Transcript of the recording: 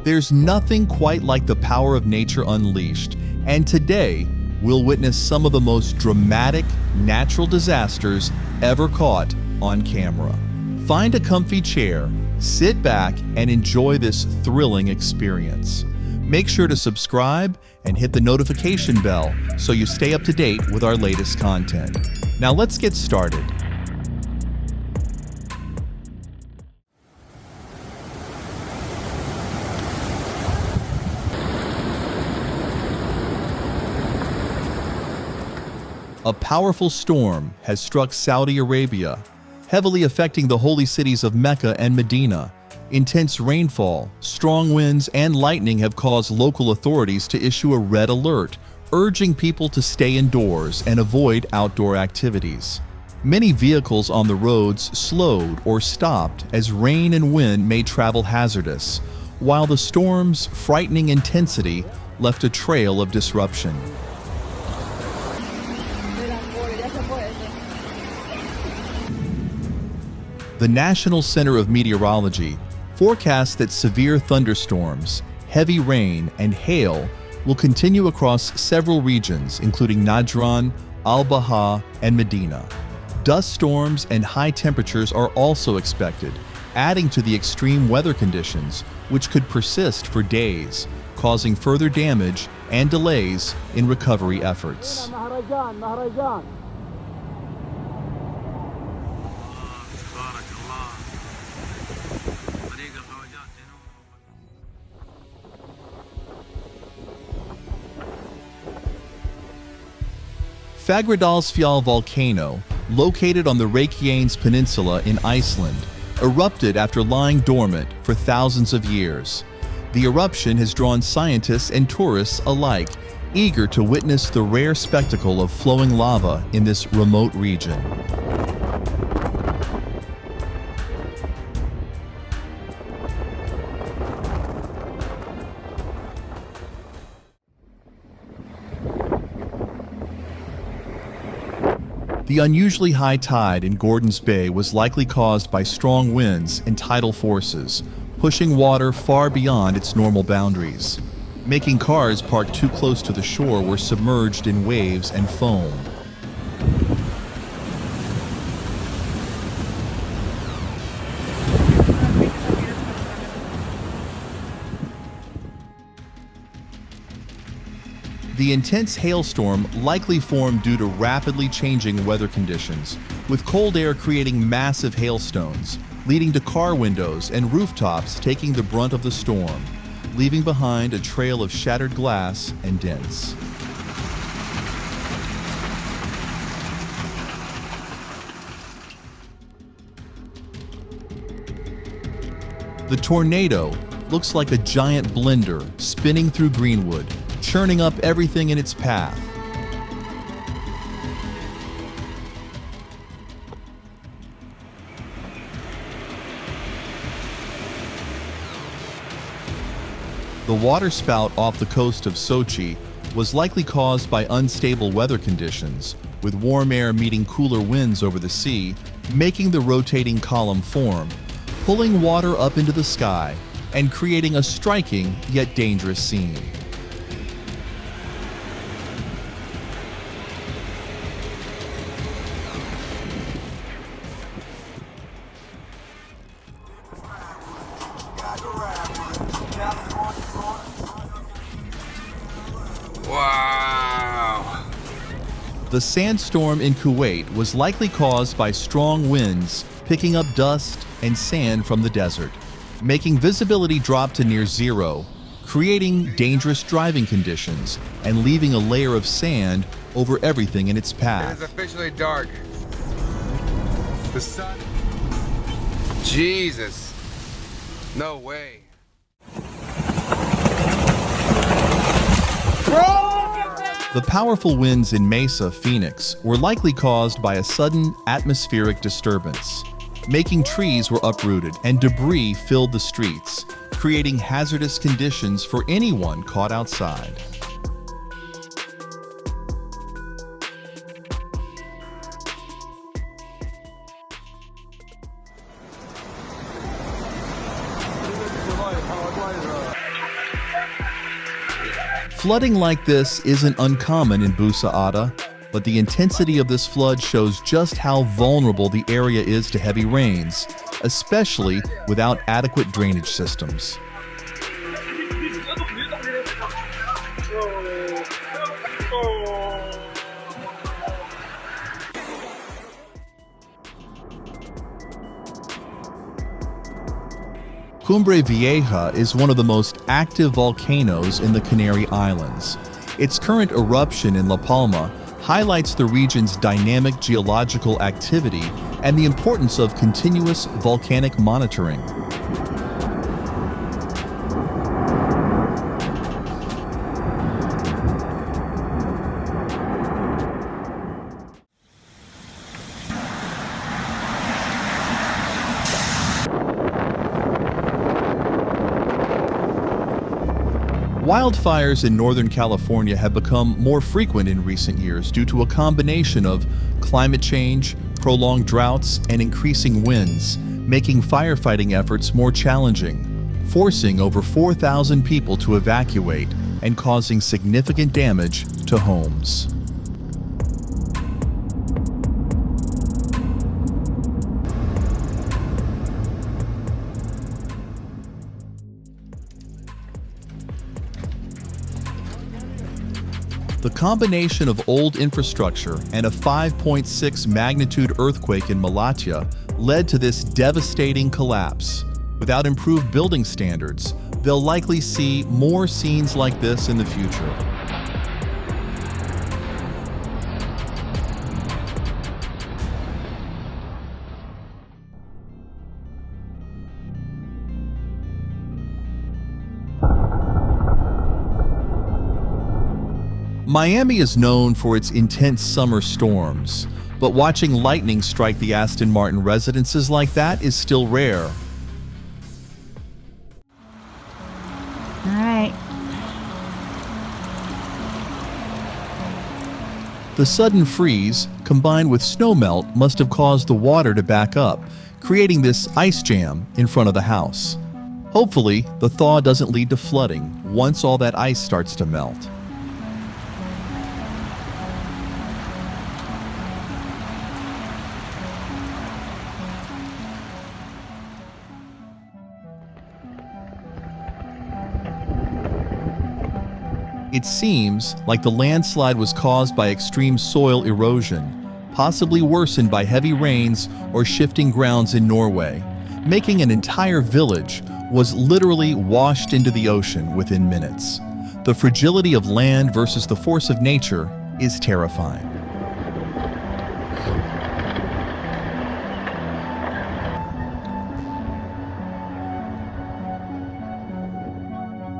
There's nothing quite like the power of nature unleashed, and today we'll witness some of the most dramatic natural disasters ever caught on camera. Find a comfy chair, sit back, and enjoy this thrilling experience. Make sure to subscribe and hit the notification bell so you stay up to date with our latest content. Now let's get started. A powerful storm has struck Saudi Arabia, heavily affecting the holy cities of Mecca and Medina. Intense rainfall, strong winds, and lightning have caused local authorities to issue a red alert, urging people to stay indoors and avoid outdoor activities. Many vehicles on the roads slowed or stopped as rain and wind made travel hazardous, while the storm's frightening intensity left a trail of disruption. The National Center of Meteorology forecasts that severe thunderstorms, heavy rain, and hail will continue across several regions, including Najran, Al-Baha, and Medina. Dust storms and high temperatures are also expected, adding to the extreme weather conditions, which could persist for days, causing further damage and delays in recovery efforts. Fagradalsfjall volcano, located on the Reykjanes Peninsula in Iceland, erupted after lying dormant for thousands of years. The eruption has drawn scientists and tourists alike, eager to witness the rare spectacle of flowing lava in this remote region. The unusually high tide in Gordons Bay was likely caused by strong winds and tidal forces, pushing water far beyond its normal boundaries. Making cars parked too close to the shore were submerged in waves and foam. The intense hailstorm likely formed due to rapidly changing weather conditions, with cold air creating massive hailstones, leading to car windows and rooftops taking the brunt of the storm, leaving behind a trail of shattered glass and dents. The tornado looks like a giant blender spinning through Greenwood, churning up everything in its path. The waterspout off the coast of Sochi was likely caused by unstable weather conditions, with warm air meeting cooler winds over the sea, making the rotating column form, pulling water up into the sky and creating a striking yet dangerous scene. Wow! The sandstorm in Kuwait was likely caused by strong winds picking up dust and sand from the desert, making visibility drop to near zero, creating dangerous driving conditions and leaving a layer of sand over everything in its path. It is officially dark. The sun. Jesus. No way. The powerful winds in Mesa, Phoenix, were likely caused by a sudden atmospheric disturbance. Making trees were uprooted and debris filled the streets, creating hazardous conditions for anyone caught outside. Flooding like this isn't uncommon in Busa Ada, but the intensity of this flood shows just how vulnerable the area is to heavy rains, especially without adequate drainage systems. Cumbre Vieja is one of the most active volcanoes in the Canary Islands. Its current eruption in La Palma highlights the region's dynamic geological activity and the importance of continuous volcanic monitoring. Wildfires in Northern California have become more frequent in recent years due to a combination of climate change, prolonged droughts, and increasing winds, making firefighting efforts more challenging, forcing over 4,000 people to evacuate and causing significant damage to homes. The combination of old infrastructure and a 5.6 magnitude earthquake in Malatya led to this devastating collapse. Without improved building standards, they'll likely see more scenes like this in the future. Miami is known for its intense summer storms, but watching lightning strike the Aston Martin residences like that is still rare. All right. The sudden freeze, combined with snowmelt, must have caused the water to back up, creating this ice jam in front of the house. Hopefully, the thaw doesn't lead to flooding once all that ice starts to melt. It seems like the landslide was caused by extreme soil erosion, possibly worsened by heavy rains or shifting grounds in Norway, making an entire village was literally washed into the ocean within minutes. The fragility of land versus the force of nature is terrifying.